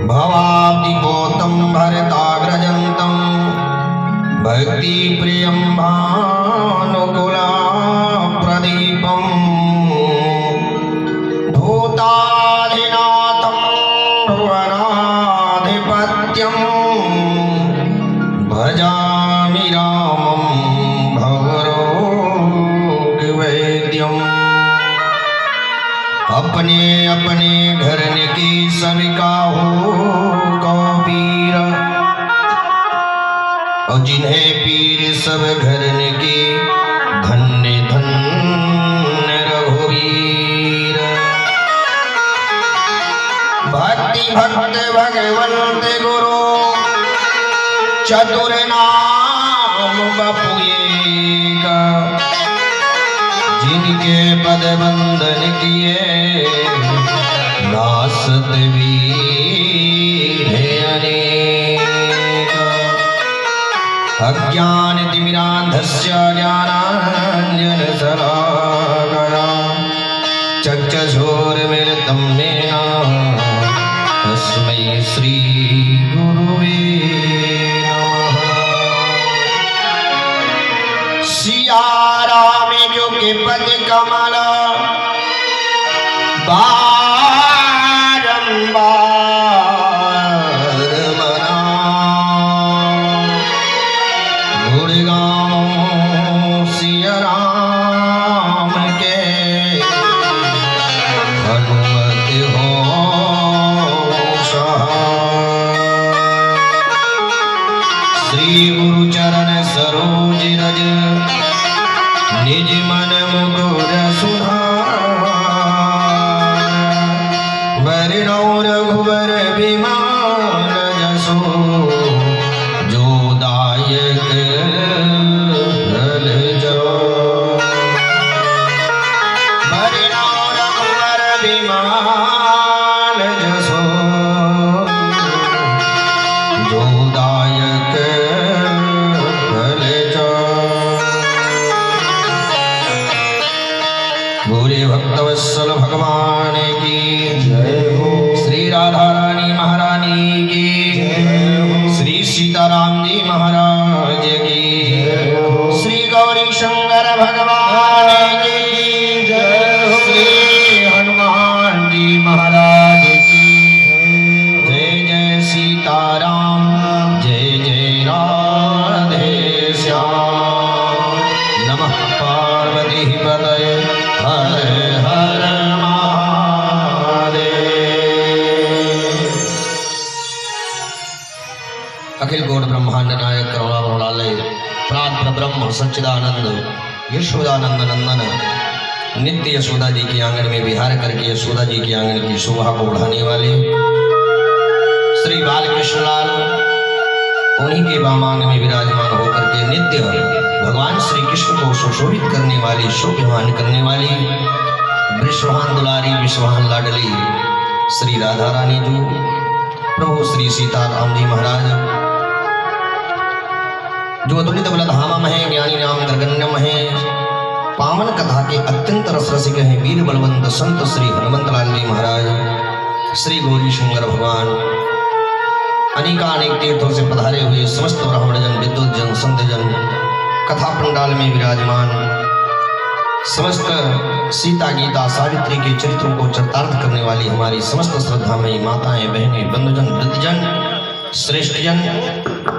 भवाब्धिपोतं भरताग्रजन्तं भक्तिप्रियं भानुकुलाप्रदीपं भूताधिनाथं भुवनाधिपत्यं भजामि रामं भवरोगवैद्यम्। अपने अपने घर की सविका हो पीर, और जिन्हें पीर सब घर की धन्य धन्य रघुवीर। भक्ति भक्त भगवंत गुरु चतुर नाम बपुएगा, जिनके पद वंदन किए नासत वीर अनेक। अज्ञान तिमिरान्धस्य ज्ञानाञ्जनशलाकया चक्षुरुन्मीलितं येन तस्मै श्री गुरुवे नमः। सिया राम जो के पद कमल बारंबार मना, गुणगाऊं सिया राम के हनुमत हो सहाय। श्री गुरु चरण सरोज रज निज मन मुकुर सुधार। बरनौ रघुबर बिमान जसो, जो दायक फल जो। बरनौ रघुबर बिमान जसो, जो दायक फल जो। भोले भक्तवत्सल भगवान की जय हो। श्री राधा रानी महारानी की जय हो। श्री सीताराम जी महाराज की जय हो। श्री गौरी शंकर भगवान की जय हो। श्री हनुमान जी महाराज की जय। जय सीताराम, जय जय राधे श्याम। नमः पार्वती पतये हर हर महादेव। अखिल गौड़ ब्रह्मांड नायक करुणावरुणालय प्राण ब्रह्म सच्चिदानंद यशोदानंद नंदन नित्य यशोदा जी के आंगन में विहार करके यशोदा जी के आंगन की शोभा को बढ़ाने वाले श्री बालकृष्ण लाल, उन्हीं के वामांग में विराजमान होकर के नित्य भगवान श्री कृष्ण को सुशोभित करने वाली, शोभायमान करने वाली विश्वहान दुलारी विश्वहान लाडली श्री राधा रानी जी, प्रभु श्री सीताराम जी महाराज, जो अतुलित बलधामा है, ज्ञानी नाम गर्गण्यम है, पावन कथा के अत्यंत रसरसिक हैं, वीर बलवंत संत श्री हनुमंत लाल जी महाराज, श्री गौरी शंकर भगवान, अनेकानेक तीर्थों से पधारे हुए समस्त ब्राह्मण जन, विद्युत जन, संत जन, कथा पंडाल में विराजमान समस्त सीता गीता सावित्री के चरित्रों को चरितार्थ करने वाली हमारी समस्त श्रद्धामयी माताएं, बहनें, बंधुजन, वृद्धजन, श्रेष्ठ जन,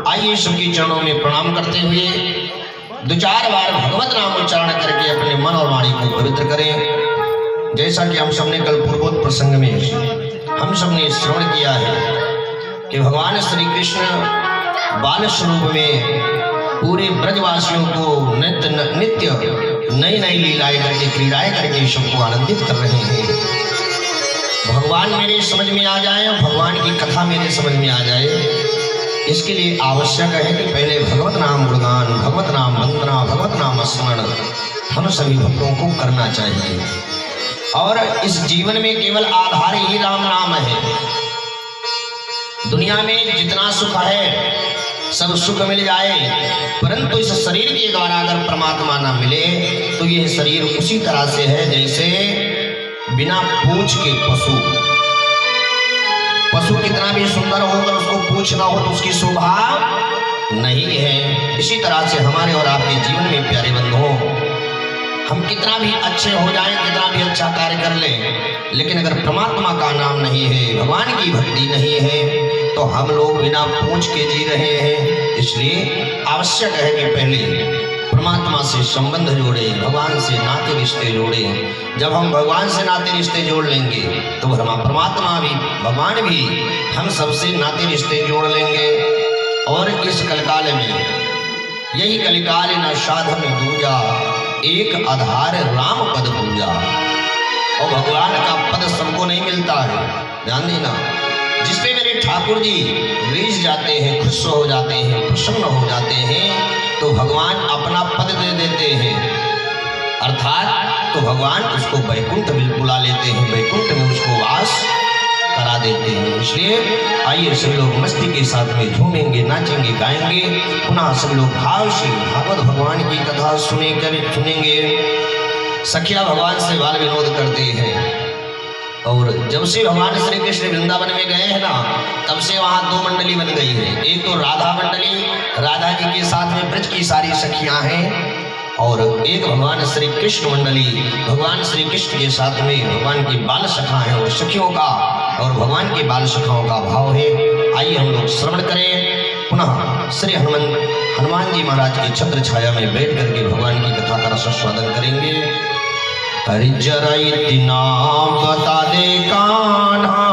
आइए सबके चरणों में प्रणाम करते हुए दो चार बार भगवत नाम उच्चारण करके अपने मन और वाणी को पवित्र करें। जैसा कि हम सबने कल पूर्वोक्त प्रसंग में हम सबने श्रवण किया है कि भगवान श्री कृष्ण बाल स्वरूप में पूरे ब्रजवासियों को नित्य नई नई लीलाएं करके, क्रीड़ाएं करके सबको आनंदित कर रहे हैं। भगवान मेरे समझ में आ जाए, भगवान की कथा मेरे समझ में आ जाए, इसके लिए आवश्यक है कि पहले भगवत नाम गुणगान, भगवत नाम वंदना, भगवत नाम स्मरण हम सभी भक्तों को करना चाहिए। और इस जीवन में केवल आधार ही राम नाम है। दुनिया में जितना सुख है सब सुख मिल जाए, परंतु इस शरीर के द्वारा अगर परमात्मा न मिले तो यह शरीर उसी तरह से है जैसे बिना पूछ के पशु कितना भी सुंदर होकर उसको पूछ ना हो तो उसकी शोभा नहीं है। इसी तरह से हमारे और आपके जीवन में प्यारे बंधुओं, हम कितना भी अच्छे हो जाएं, कितना भी अच्छा कार्य कर लें, लेकिन अगर परमात्मा का नाम नहीं है, भगवान की भक्ति नहीं है, तो हम लोग बिना पूछ के जी रहे हैं। इसलिए आवश्यक है कि पहले परमात्मा से संबंध जोड़े, भगवान से नाते रिश्ते जोड़े। जब हम भगवान से नाते रिश्ते जोड़ लेंगे तो परमात्मा भी, भगवान भी हम सबसे नाते रिश्ते जोड़ लेंगे। और इस कलिकाल में, यही कलिकाल न साधन दूजा, एक आधार राम पद पूजा। और भगवान का पद सबको नहीं मिलता है, ध्यान देना। जिसपे मेरे ठाकुर जी रीझ जाते हैं, खुश हो जाते हैं, प्रसन्न हो जाते हैं, तो भगवान अपना पद दे देते हैं, अर्थात तो भगवान उसको वैकुंठ में बुला लेते हैं, वैकुंठ में उसको वास करा देते हैं। इसलिए आइए सब लोग मस्ती के साथ में झूमेंगे, नाचेंगे, गाएंगे। पुनः सब लोग भाव से भागवत भगवान की कथा सुनेंगे। सखिया भगवान से बाल विनोद करते हैं। और जब से भगवान श्री कृष्ण वृंदावन में गए हैं ना, तब से वहाँ दो मंडली बन गई है। एक तो राधा मंडली, राधा जी के साथ में ब्रज की सारी सखियां हैं, और एक भगवान श्री कृष्ण मंडली, भगवान श्री कृष्ण के साथ में भगवान की बाल सखा है, और सखियों का और भगवान की बाल सखाओं का भाव है। आइए हम लोग श्रवण करें। पुनः श्री हनुमान जी महाराज की छत्र छाया में बैठ करके भगवान की कथा का रसास्वादन करेंगे। हरि जरा इतना बता दे कान्हा।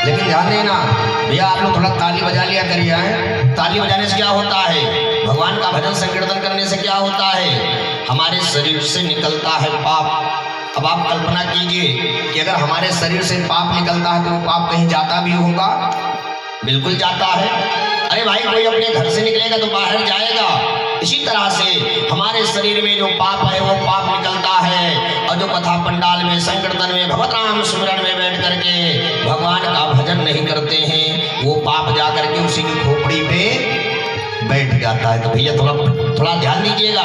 लेकिन ध्यान देना भैया, आप लोग थोड़ा ताली बजा लिया करिए। ताली बजाने से क्या होता है? भगवान का भजन संकीर्तन करने से क्या होता है? हमारे शरीर से निकलता है पाप। अब आप कल्पना कीजिए कि अगर हमारे शरीर से पाप निकलता है तो वो पाप कहीं जाता भी होगा? बिल्कुल जाता है। अरे भाई, कोई अपने घर से निकलेगा तो बाहर जाएगा। इसी तरह से हमारे शरीर में जो पाप है वो पाप निकलता है। और जो कथा पंडाल में, संकीर्तन में, भगवत नाम सुमिरन में बैठ करके भगवान का भजन नहीं करते हैं, वो पाप जा करके उसी की खोपड़ी पे बैठ जाता है। तो भैया थोड़ा ध्यान दीजिएगा,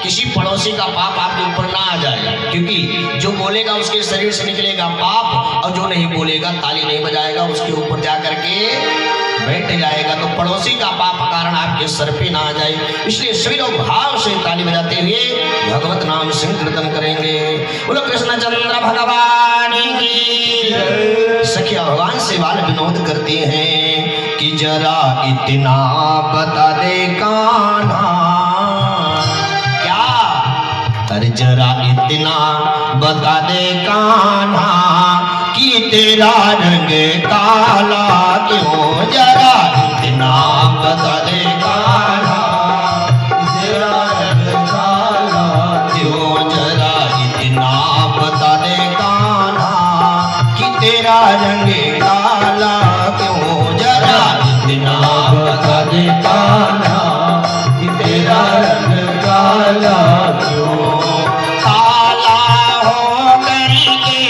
किसी पड़ोसी का पाप आपके ऊपर ना आ जाए, क्योंकि जो बोलेगा उसके शरीर से निकलेगा पाप, और जो नहीं बोलेगा, ताली नहीं बजाएगा, उसके ऊपर जा करके बैठ जाएगा। तो पड़ोसी का पाप कारण आपके सर पे ना आ जाए, इसलिए सभी लोग भाव से ताली बजाते हुए भगवत नाम संकीर्तन करेंगे। बोलो कृष्ण चंद्र भगवान की। सखिया भगवान से बाल विनोद करते हैं कि जरा इतना बता दे कान्हा। क्या? अरे जरा इतना बता दे कान्हा कि तेरा रंग काला क्यों। जरा इतना बता दे कान्हा, तेरा रंग काला क्यों। जरा इतना बता दे कान्हा कि तेरा रंग काला क्यों। जरा इतना बता दे कान्हा कि तेरा रंग काला क्यों। काला हो करके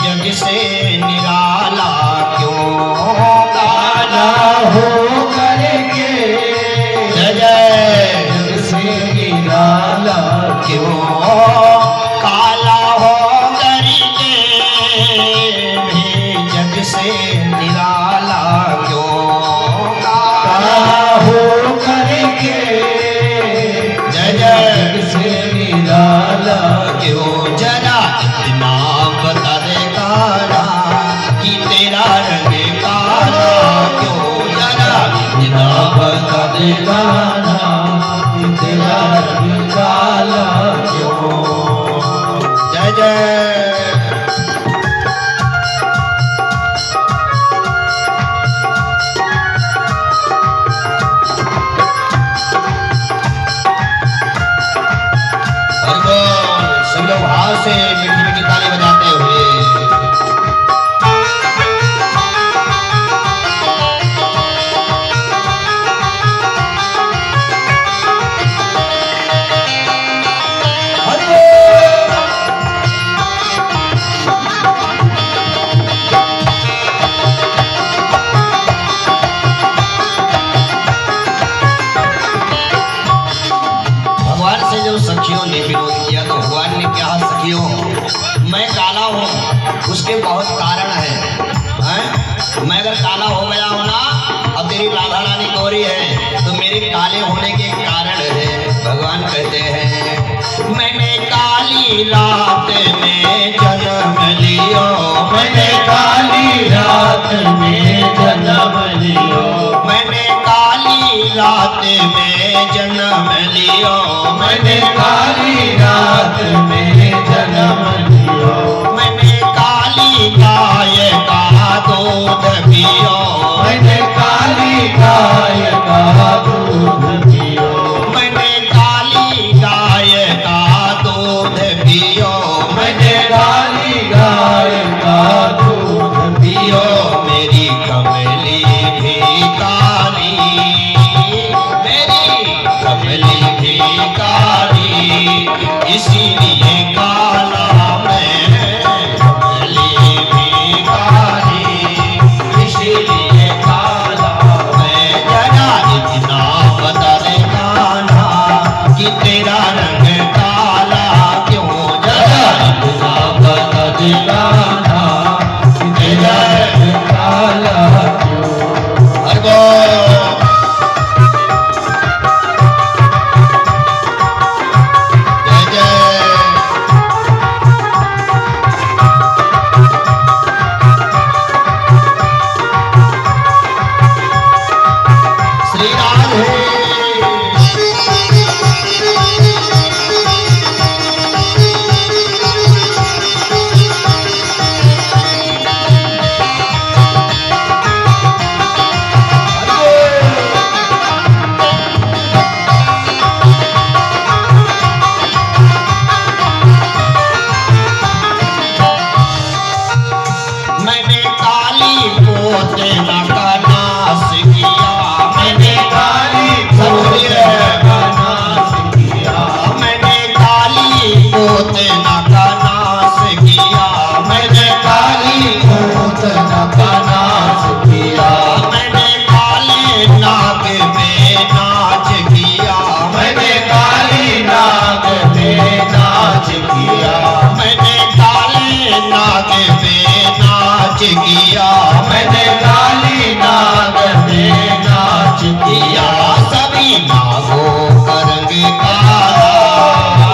जग से निराला क्यों। काला हो करके जग से निराला क्यों। काला हो करके जग से निराला क्यों। काला हो करके जग से निराला क्यों। जरा इतना बता दे कान्हा कि तेरा रंग काला क्यों। जरा इतना बता दे कान्हा कि तेरा रंग काला क्यों। जय जय। सब लोग भाव से मीठी मीठी ताली बजाते हुए भगवान से जब सखियों ने विरोध किया तो भगवान ने उसके बहुत कारण हैं? मैं अगर काला हो गया हूं ना, अब तेरी राधा रानी गोरी है, तो मेरे काले होने के कारण है। भगवान कहते हैं मैंने काली रात में जन्म लियो, मैंने काली रात में जन्म लियो, मैंने काली रात में जन्म लियो, मैंने काली रात में जन्म लियो, मैंने काली गाय का दूध पियो, मैंने काली गाय का दूध पियो, मैंने काली गाय का दूध पियो, मैंने काली गाय का दूध पियो, मेरी कमली भी काली, मेरी कमली भी काली, इसीलिए काला मैं, कमली भी काली, इसीलिए काला मैं। जरा इतना बता दे कान्हा कि तेरा रंग काला क्यों, जरा इतना बता दे कान्हा कि तेरा रंग काला क्यों। अरबो जय जय श्री राधे। मैंने काली पोते का नाश किया, मैंने काली समझिए, का नाश किया, मैंने काली पोते का नाश किया, मैंने काली पूतना का नाश किया, मैंने काले नाग में नाच किया, मैंने काली नाग में नाच किया, मैंने काले नाग में नाच किया, मैंने काली नाग में नाच किया किया, सभी नागों का रंग काला।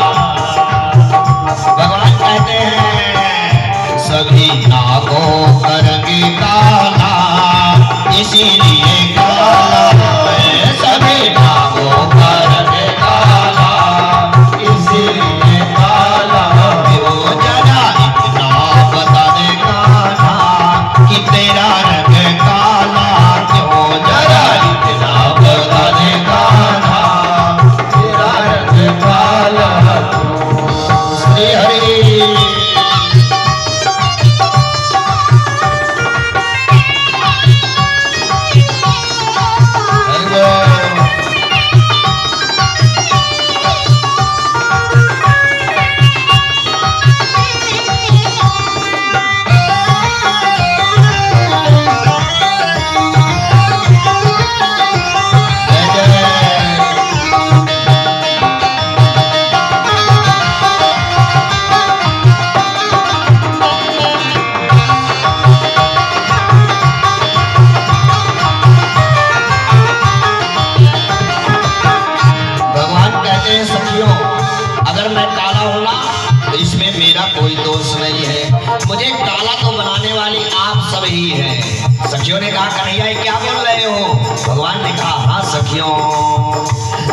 भगवान कहते हैं सभी नागों का रंग काला, इसीलिए काला मैं, सभी नागों का रंग काला, इसीलिए काला क्यों। जरा इतना बता दे कान्हा कि तेरा रंग काला क्यों, जरा इतना बता दे कान्हा। तेरा रंग काला क्यों। श्री हरि भगवान कहते हैं सखियों, अगर मैं काला हूं ना तो इसमें मेरा कोई दोष नहीं है, मुझे काला तो बनाने वाली आप सब ही हैं। सखियों ने कहा कन्हैया ये क्या बोल रहे हो? भगवान ने कहा हाँ सखियों,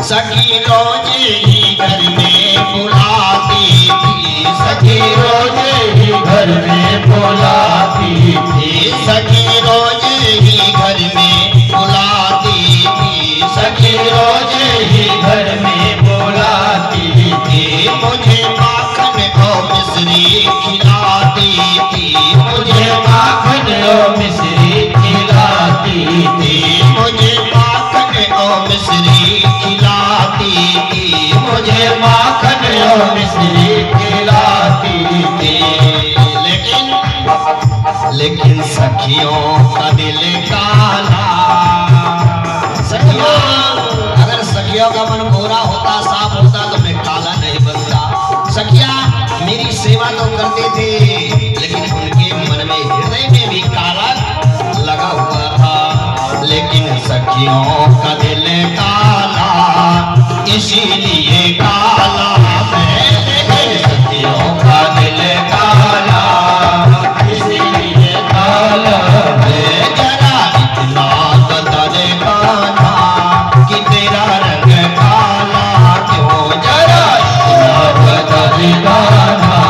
सखी रोज ही घर में बुलाती थी, सखी रोज ही घर में बुलाती थी, सखी रोज ही घर में बुलाती थी, सखी रोज ही घर में बुलाती थी, मुझे माखन और मिश्री खिलाती थी, मुझे माखन और मिश्री खिलाती थी, मुझे माखन और मिश्री खिलाती थी, मुझे माखन और मिश्री खिलाती थी। लेकिन सखियों का दिल काला, सखियों अगर सखियों का मन गोरा होता साफ होता तो मैं काला नहीं बनता। सखिया मेरी सेवा तो करते थे लेकिन उनके सखियों का दिल काला इसीलिए काला मैं सखियों का दिल काला इसीलिए काला मैं जरा इतना बता दे कान्हा कि तेरा रंग काला क्यों जरा इतना बता दे कान्हा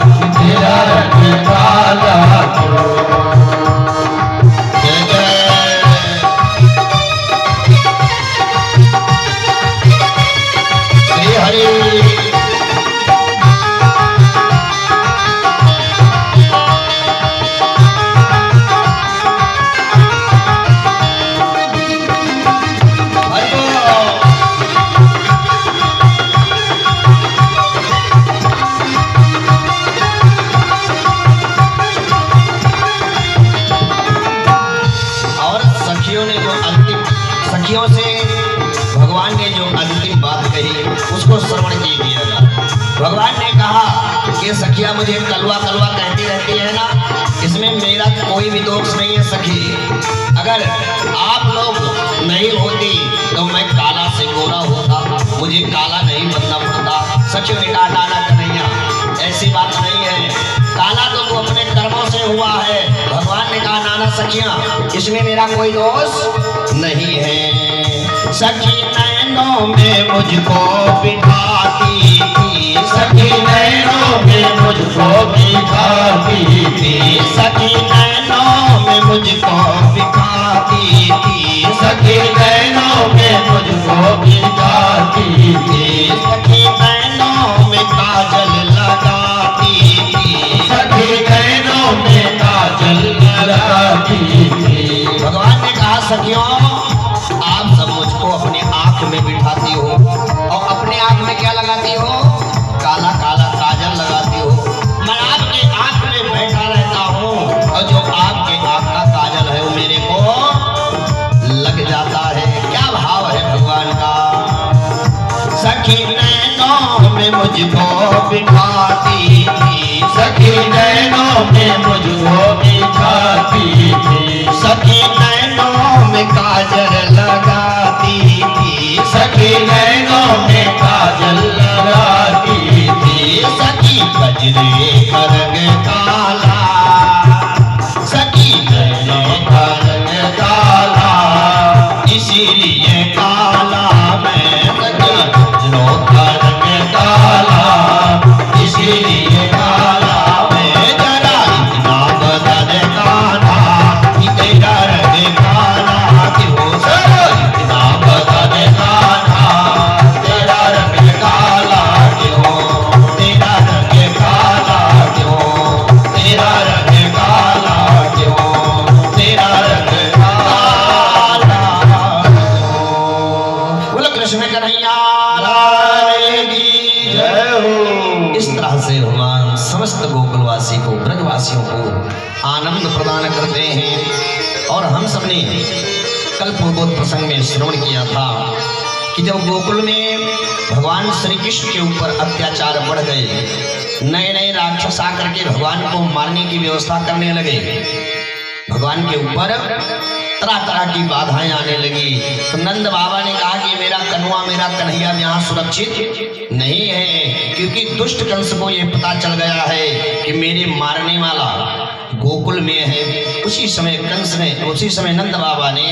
कि तेरा रंग काला क्यों। जय जय श्री हरि और सखियों ने जो अंतिम सखियों से भगवान ने जो अंतिम बात कही उसको श्रवण कीजिएगा। भगवान ने कहा कि सखिया मुझे कलवा कलवा कहती रहती है ना, इसमें मेरा कोई भी दोष नहीं है सखी। अगर आप लोग नहीं होती तो मैं काला से गोरा होता, मुझे काला नहीं बनना पड़ता। सखियों ने कहा ना कन्हैया ऐसी बात नहीं है, काला तो तू अपने कर्मों से हुआ है। भगवान ने कहा नाना सखियां इसमें मेरा कोई दोष नहीं है। सखी नैनों में मुझको बिठाती थी, सखी नैनों में मुझको बिठाती थी, सखी नैनों में मुझको बिठाती थी, सखी नैनों में मुझको बिठाती थी, सखी नैनों में काजल लगाती थी, सखी नैनों में काजल लगाती थी। भगवान ने कहा सखियों आप सब मुझको अपनी आंख में बिठाती हो और अपने आंख में क्या लगाती हो, काला काला काजल लगाती हो। मैं आपके आंख में बैठा रहता हूँ और जो आपके आंख का काजल है वो मेरे को लग जाता है। क्या भाव है भगवान का। सखी नैनों में मुझको बिठाती थी, सखी नैनों में मुझको बिठाती थी, सखी नैनों में काजल लगाती थी, सखी नैनों में काजल लगाती थी, सखी बजरे का रंग काला, सखी बजरे का रंग काला इसीलिए काला मैं, सखी बजरों का रंग काला इसीलिए काला मैं। जरा इतना बता दे कान्हा कि तेरा रंग काला क्यों, जरा इतना बता दे कान्हा तेरा रंग काला क्यों, तेरा रंग काला क्यों, तेरा रंग काला क्यों, तेरा रंग काला क्यों। बोलो कृष्ण कन्हैया लाल की जय हो। इस तरह से भगवान समस्त गोकुलवासी को ब्रजवासियों को आनंद प्रदान करते हैं। और हम सबने कल पूर्वोत्तर प्रसंग में श्रवण किया था कि जब गोकुल में भगवान श्री कृष्ण के ऊपर अत्याचार बढ़ गए, नए नए राक्षस आकर के भगवान को मारने की व्यवस्था करने लगे, भगवान के ऊपर तरह तरह की बाधाएं आने लगी। तो नंद बाबा ने कहा कि मेरा कन्हवा मेरा कन्हैया यहाँ सुरक्षित नहीं है, क्योंकि दुष्ट कंस को ये पता चल गया है कि मेरे मारने वाला गोकुल में है। उसी समय नंद बाबा ने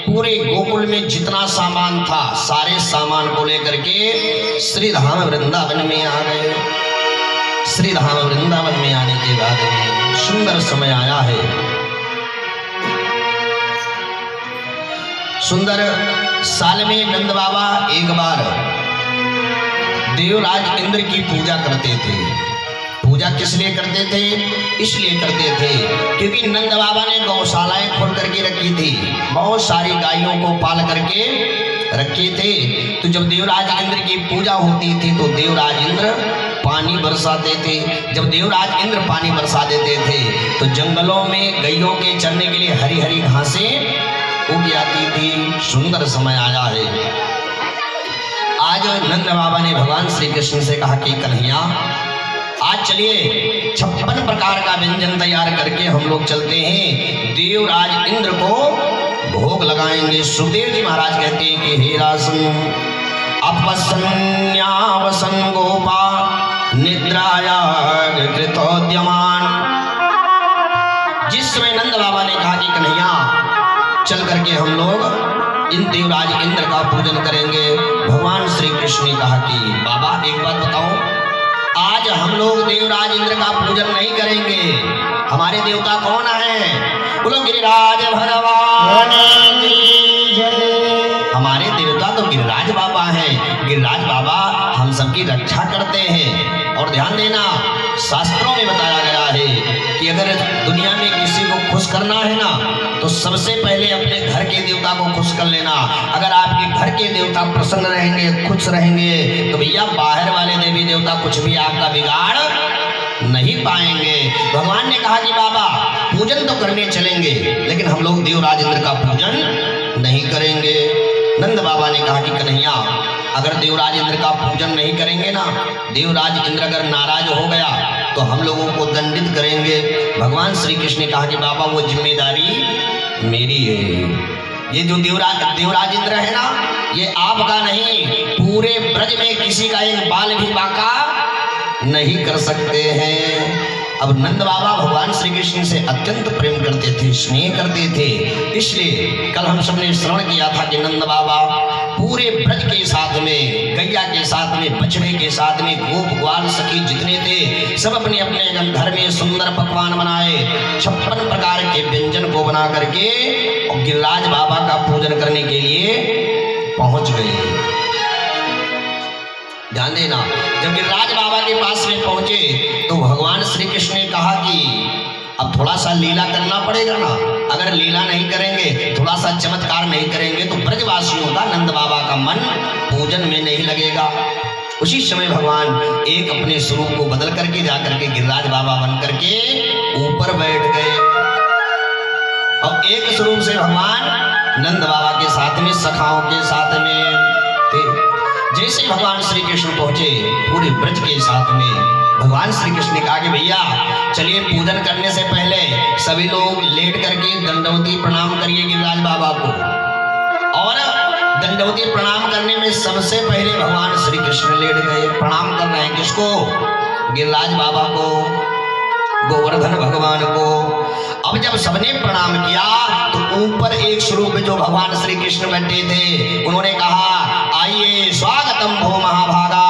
पूरे गोकुल में जितना सामान था सारे सामान को लेकर के श्रीधाम वृंदावन में आ गए। श्रीधाम वृंदावन में आने के बाद में सुंदर समय आया है। सुंदर साल में नंद बाबा एक बार देवराज इंद्र की पूजा करते थे। पूजा किस लिए करते थे? इसलिए करते थे क्योंकि नंद बाबा ने गौशालाएं खोल करके रखी थी, बहुत सारी गायों को पाल करके रखे थे। तो जब देवराज इंद्र की पूजा होती थी तो देवराज इंद्र पानी बरसाते थे। जब देवराज इंद्र पानी बरसा देते थे तो जंगलों में गायों के चरने के लिए हरी हरी घासें उग जाती थी। सुंदर समय आया है। आज नंद बाबा ने भगवान श्री कृष्ण से कहा कि कन्हैया आज चलिए 56 प्रकार का व्यंजन तैयार करके हम लोग चलते हैं, देवराज इंद्र को भोग लगाएंगे। सुखदेव जी महाराज कहते हैं कि हे रासन अपसन्यावसन गोपा निद्राया कृतोद्यमान। जिस समय नंद बाबा ने कहा कि कन्हैया चल करके हम लोग इन देवराज इंद्र का पूजन करेंगे, भगवान श्री कृष्ण ने कहा कि बाबा एक बात बताओ, आज हम लोग देवराज इंद्र का पूजन नहीं करेंगे। हमारे देवता कौन है? बोलो गिरिराज भगवान। हमारे देवता तो गिरिराज बाबा हैं। गिरिराज बाबा हम सबकी रक्षा करते हैं। और ध्यान देना, शास्त्रों में बताया गया है कि अगर दुनिया में किसी को खुश करना है ना, तो सबसे पहले अपने घर के देवता को खुश कर लेना। अगर आपके घर के देवता प्रसन्न रहेंगे, खुश रहेंगे, तो भैया बाहर वाले देवी देवता कुछ भी आपका बिगाड़ नहीं पाएंगे। भगवान ने कहा कि बाबा पूजन तो करने चलेंगे, लेकिन हम लोग देवराज इंद्र का पूजन नहीं करेंगे। नंद बाबा ने कहा कि कन्हैया अगर देवराज इंद्र का पूजन नहीं करेंगे ना, देवराज इंद्र अगर नाराज हो गया तो हम लोगों को दंडित करेंगे। भगवान श्री कृष्ण ने कहा कि बाबा वो जिम्मेदारी मेरी है। ये जो देवराज इंद्र है ना, ये आपका नहीं, पूरे ब्रज में किसी का एक बाल भी बाका नहीं कर सकते हैं। अब नंद बाबा भगवान श्री कृष्ण से अत्यंत प्रेम करते थे, स्नेह करते थे। इसलिए कल हम सबने श्रवण किया था कि नंद बाबा पूरे ब्रज के साथ में, गैया के साथ में, बछड़े के साथ में, गोप ग्वाल सखी जितने थे सब अपने अपने घर में सुंदर पकवान बनाए, 56 प्रकार के व्यंजन को बना करके और गिरिराज बाबा का पूजन करने के लिए पहुंच गए। ध्यान देना, जब गिरिराज बाबा के पास में पहुंचे तो भगवान श्री कृष्ण ने कहा कि अब थोड़ा सा लीला करना पड़ेगा ना। अगर लीला नहीं करेंगे, थोड़ा सा चमत्कार नहीं करेंगे, तो ब्रजवासियों का, नंद बाबा का मन पूजन में नहीं लगेगा। उसी समय भगवान एक अपने स्वरूप को बदल करके जाकर के गिरिराज बाबा बन करके ऊपर बैठ गए और एक स्वरूप से भगवान नंद बाबा के साथ में, सखाओं के साथ में थे। जैसे भगवान श्री कृष्ण पहुंचे पूरे ब्रज के साथ में, भगवान श्री कृष्ण ने कहा कि भैया चलिए पूजन करने से पहले सभी लोग लेट करके दंडवती प्रणाम करिए गिरिराज बाबा को। और दंडवती प्रणाम करने में सबसे पहले भगवान श्री कृष्ण लेट गए। प्रणाम कर रहे हैं किसको? गिरिराज बाबा को, गोवर्धन भगवान को। अब जब सबने प्रणाम किया तो ऊपर एक स्वरूप जो भगवान श्री कृष्ण बैठे थे, उन्होंने कहा आइए स्वागतम भो महाभागा,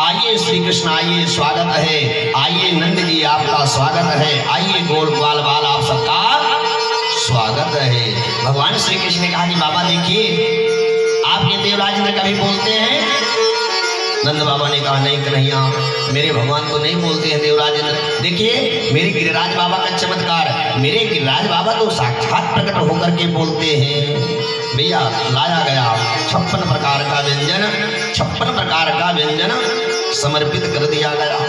आइए श्री कृष्ण आइए, स्वागत है, आइए नंद जी आपका स्वागत है, आइए गोल ग्वाल बाल आप सबका स्वागत है। भगवान श्री कृष्ण ने कहा कि बाबा देखिए आपके देवराज इंद्र कभी बोलते हैं? नंद बाबा ने कहा नहीं कन्हैया, मेरे भगवान तो नहीं बोलते हैं देवराज इंद्र। देखिए मेरे गिरिराज बाबा का चमत्कार, मेरे गिरिराज बाबा तो साक्षात प्रकट होकर के बोलते हैं। भैया लाया गया 56 प्रकार का व्यंजन, 56 प्रकार का व्यंजन समर्पित कर दिया गया।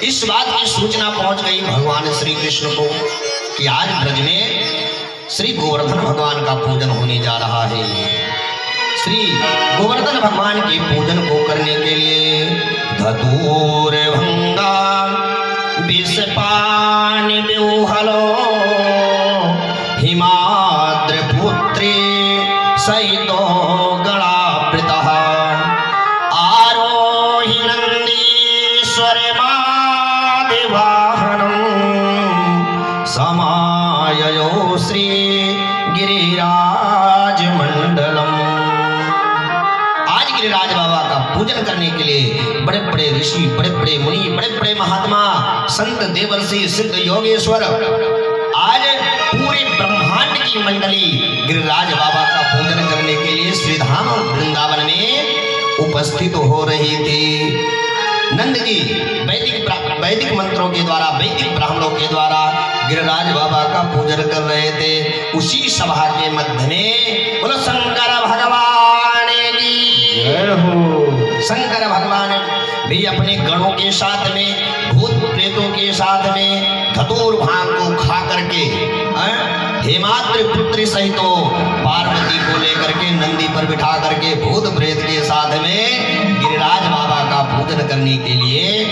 इस बात की सूचना पहुंच गई भगवान श्री कृष्ण को कि आज ब्रज में श्री गोवर्धन भगवान का पूजन होने जा रहा है। श्री गोवर्धन भगवान के पूजन को करने के लिए धतूर भंगा विष पानी व्यूहलो हिमाद्र पुत्री सहितो गणावृतः आरोहि नंदीश्वर मादिवाहनम समाययो श्री गिरिराज मंडलम। गिरिराज बाबा का पूजन करने के लिए बड़े बड़े ऋषि, बड़े बड़े मुनि, बड़े बड़े महात्मा, संत, देवर्षि, सिद्ध, योगेश्वर, आज पूरे ब्रह्मांड की मंडली गिरिराज बाबा का पूजन करने के लिए श्रीधाम वृंदावन में उपस्थित हो रही थी। नंद जी वैदिक मंत्रों के द्वारा, वैदिक ब्राह्मणों के द्वारा गिरिराज बाबा का पूजन कर रहे थे। उसी सभा के मध्य में बोलो शंकर भगवान की जय हो। शंकर भगवान भी अपने गणों के साथ में, भूत प्रेतों के साथ में धतूर भांग को खा करके हेमाद्रि पुत्री सहितो पार्वती को लेकर के नंदी पर बिठा करके भूत प्रेत के साथ में गिरिराज बाबा का पूजन करने के लिए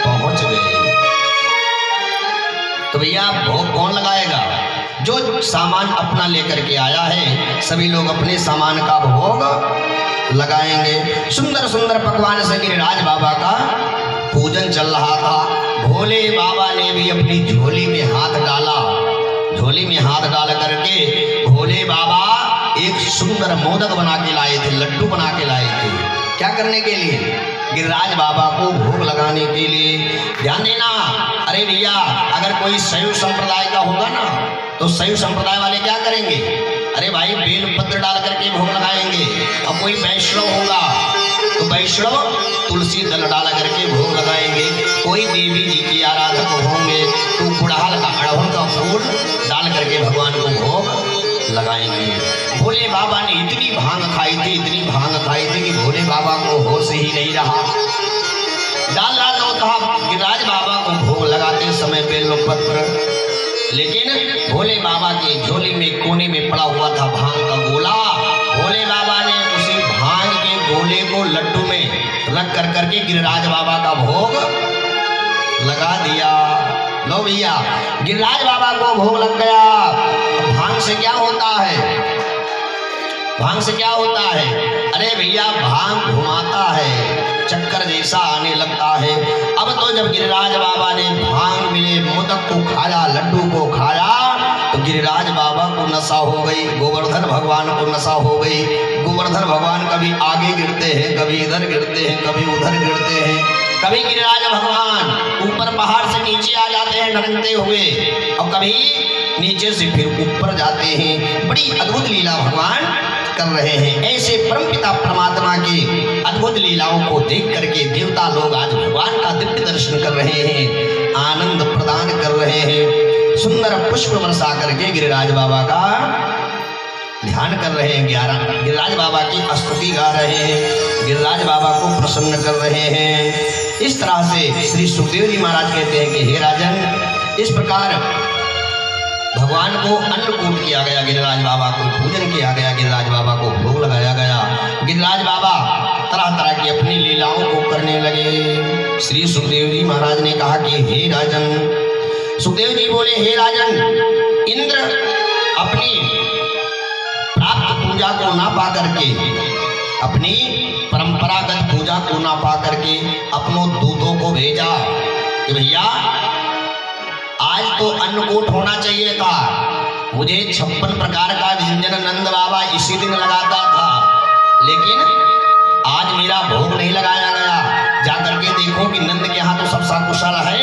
पहुंच गए। तो भैया भोग कौन लगाएगा? जो सामान अपना लेकर के आया है सभी लोग अपने सामान का भोग लगाएंगे। सुंदर सुंदर पकवान से गिरिराज बाबा का पूजन चल रहा था। भोले बाबा ने भी अपनी झोली में हाथ डाला। झोली में हाथ डाल करके भोले बाबा एक सुंदर मोदक बना के लाए थे, लड्डू बना के लाए थे। क्या करने के लिए? गिरिराज बाबा को भोग लगाने के लिए। ध्यान देना, अरे भैया अगर कोई शैव संप्रदाय का होगा ना तो शैव संप्रदाय वाले क्या करेंगे? अरे भाई बेल पत्र डाल करके भोग लगाएंगे। अब कोई वैष्णव होगा तो वैष्णव तुलसी दल डाल करके भोग लगाएंगे। कोई देवी जी की आराधक होंगे तो गुड़हल का अड़हुल का फूल डाल करके भगवान को भोग लगाएंगे। भोले बाबा ने इतनी भांग खाई थी, इतनी भांग खाई थी कि भोले बाबा को होश ही नहीं रहा। डाल रहा था गिरिराज बाबा को भोग लगाते समय बेलपत्र, लेकिन भोले बाबा के झोली में कोने में पड़ा हुआ था भांग का गोला। भोले बाबा ने उसी भांग के गोले को लड्डू में रख कर करके गिरिराज बाबा का भोग लगा दिया। लो भैया गिरिराज बाबा को भोग लग गया। भांग से क्या होता है? भांग से क्या होता है? अरे भैया भांग घुमाता है, चक्कर जैसा आने लगता है। अब तो जब गिरिराज बाबा ने भांग मिले मोदक को खाया, लड्डू को खाया तो गिरिराज बाबा को नशा हो गई, गोवर्धन भगवान को नशा हो गई। गोवर्धन भगवान कभी आगे गिरते हैं, कभी इधर गिरते हैं, कभी उधर गिरते हैं। कभी गिरिराज भगवान ऊपर पहाड़ से नीचे आ जाते हैं ढकते हुए और कभी नीचे से फिर ऊपर जाते हैं। बड़ी अद्भुत लीला भगवान कर रहे हैं। ऐसे परमपिता परमात्मा की अद्भुत लीलाओं को देख करके देवता लोग आज भगवान का दिव्य दर्शन कर रहे हैं, आनंद प्रदान कर रहे हैं। सुंदर पुष्प वर्षा करके गिरिराज बाबा का ध्यान कर रहे हैं। गिरिराज बाबा की स्तुति गा रहे हैं, गिरिराज बाबा को प्रसन्न कर रहे हैं। इस तरह से श्री सुखदेव जी महाराज कहते हैं कि हे राजन, इस प्रकार भगवान को अन्नकूट किया गया, गिरिराज बाबा को पूजन किया गया, गिरिराज बाबा को भोग लगाया गया। गिरिराज बाबा तरह तरह की अपनी लीलाओं को करने लगे। श्री सुखदेव जी महाराज ने कहा कि हे राजन, सुखदेव जी बोले हे राजन, इंद्र अपनी प्राप्त पूजा को ना पा करके, अपनी परंपरागत पूजा को ना पा करके अपनों दूतों को भेजा कि भैया आज तो अन्नकूट होना चाहिए था। मुझे 56 प्रकार का व्यंजन नंद बाबा इसी दिन लगाता था, लेकिन आज मेरा भोग नहीं लगाया गया। जाकर के देखो कि नंद के यहाँ तो सब सकुशल है,